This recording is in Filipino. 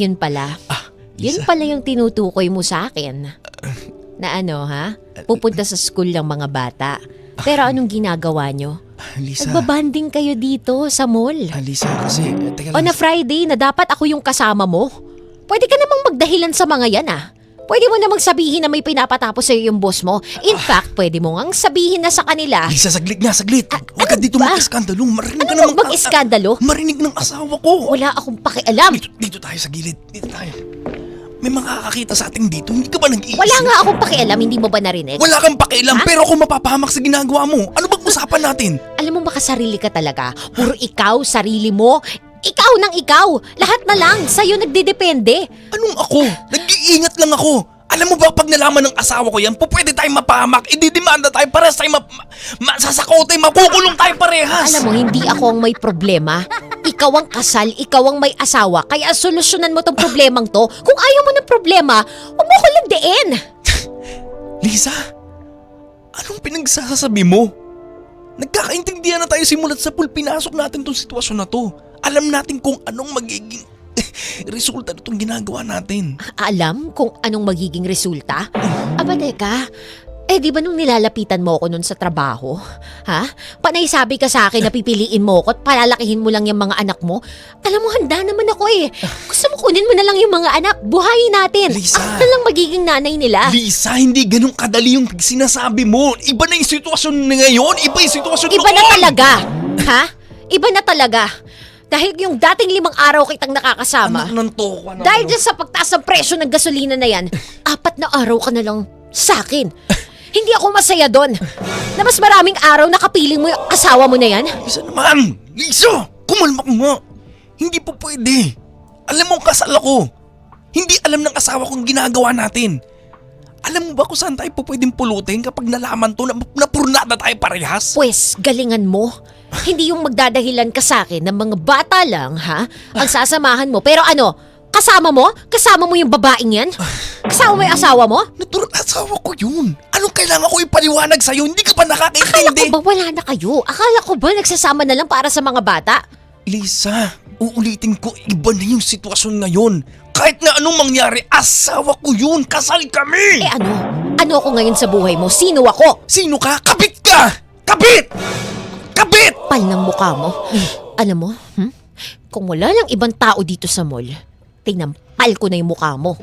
Yun pala. Yun Lisa. pala yung tinutukoy mo sa akin. Na ano ha? Pupunta sa school lang mga bata. Pero anong ginagawa nyo? Lisa. Nagbabanding kayo dito sa mall. Lisa, kasi, teka O lang. na Friday na dapat ako yung kasama mo. Pwede ka namang magdahilan sa mga yan ah. Pwede mo namang sabihin na may pinapatapos sa'yo yung boss mo. In fact, pwede mo ngang sabihin na sa kanila. Lisa, saglit nga, saglit. Huwag ka ano dito ba? mag-iskandalo. Marinig ka Ano naman. mag-iskandalo? Marinig ng asawa ko. Wala akong pakialam. Dito tayo sa gilid. Dito tayo. May makakakita sa ating dito. Hindi ka ba nag-iisip? Wala nga akong pakialam, hindi mo ba narinig? Wala kang pakialam, Ha? pero ako mapapahamak sa ginagawa mo. Ano bang usapan natin? Alam mo makasarili ka talaga. Puro ikaw, sarili mo. Ikaw nang ikaw. Lahat na lang, sa'yo nagdedepende. Anong ako? Nag-iingat lang ako. Alam mo ba, pag nalaman ng asawa ko yan, pwede tayong mapahamak, ididimanda tayo, parehas tayo masasakote, makukulong tayo parehas. Alam mo, hindi ako ang may problema. Ikaw ang kasal, ikaw ang may asawa. Kaya solusyonan mo tong problemang to. Kung ayaw mo ng problema, huwag mo ko landiin. Lisa, anong pinagsasabi mo? Nagkakaintindihan na tayo simulat sa pool, pinasok natin tong sitwasyon na to. Alam natin kung anong magiging resulta na itong ginagawa natin. Alam kung anong magiging resulta? Aba teka, di ba nung nilalapitan mo ako nun sa trabaho? Ha? Panay sabi ka sa akin na pipiliin mo ko at palalakihin mo lang yung mga anak mo? Alam mo, handa naman ako eh. Gusto mo kunin mo na lang yung mga anak, buhayin natin. Lisa. Ako na lang magiging nanay nila. Lisa, hindi ganun kadali yung sinasabi mo. Iba na yung sitwasyon ngayon, iba yung sitwasyon Iba na noon. talaga. Ha? Iba na talaga. Dahil yung dating 5 araw kitang nakakasama. Anak ng toko. Dahil dyan sa pagtaas ng presyo ng gasolina na yan, 4 na araw ka na lang sa akin. Hindi ako masaya doon. Na mas maraming araw nakapiling mo yung asawa mo na yan. Lisa naman! Lisa! Kumalma ka nga! Hindi po pwede. Alam mo, kasal ako. Hindi alam ng asawa kong ginagawa natin. Alam mo ba kung saan tayo po pwedeng pulutin kapag nalaman to na napurnada tayo parehas? Pwes, galingan mo. Hindi yung magdadahilan ka sa akin ng mga bata lang, ha? Ang sasamahan mo. Pero ano, kasama mo? Kasama mo yung babaeng yan? Kasama mo yung asawa mo? Natural asawa ko yun. Anong kailangan ko ipaliwanag sa'yo? Hindi ka ba Akala nakakaintindi? ko ba wala na kayo? Akala ko ba nagsasama na lang para sa mga bata? Lisa, uulitin ko, iba na yung sitwasyon ngayon. Kahit na anong mangyari, asawa ko yun. Kasal kami! Ano? Ano ako ngayon sa buhay mo? Sino ako? Sino ka? Kabit ka! Kabit! Kabit! Pal ng mukha mo. Alam mo, kung wala lang ibang tao dito sa mall, tinampal ko na yung mukha mo.